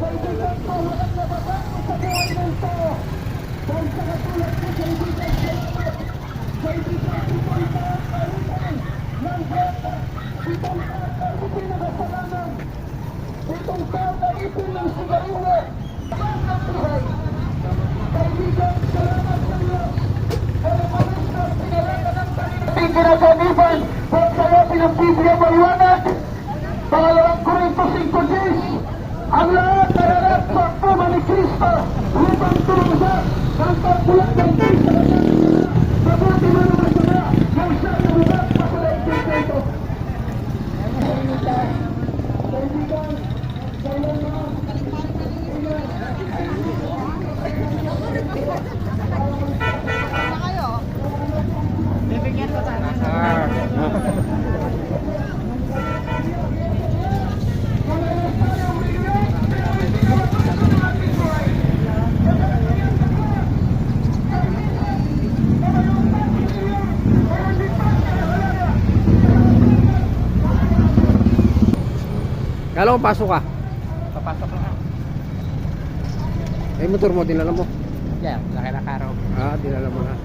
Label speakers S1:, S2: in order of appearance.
S1: Kaibigan ko, walang nababago sa buhay ng tao. Dahil sa katulad ko, kaibigan, salamat. Kaibigan, itong taong karutan ng bata. Itong taong karutin ng kasalanan. Itong taong karutin ng sigarilyo. Ang buhay. Kaibigan, salamat sa iyo. Pero malis na pinalaman ng panitin kinasaniban. Kung sa'yo pinagpibigyan maliwanag. Pangalawang Korinto 5:10. Ang lahat na harap sa puma ni Kristo upang tumasa ng pagbulat ng Kristo mabuti man ang masama ng siya na bulat pa sa laiging Kristo. Kaibigan, kailan mo
S2: Bibigyan ko sana.
S3: Kala ko pasok ka.
S2: Papasok na.
S3: Eh, motor mo, dinala mo.
S2: Yeah, laki na karaw.
S3: Dinala mo na.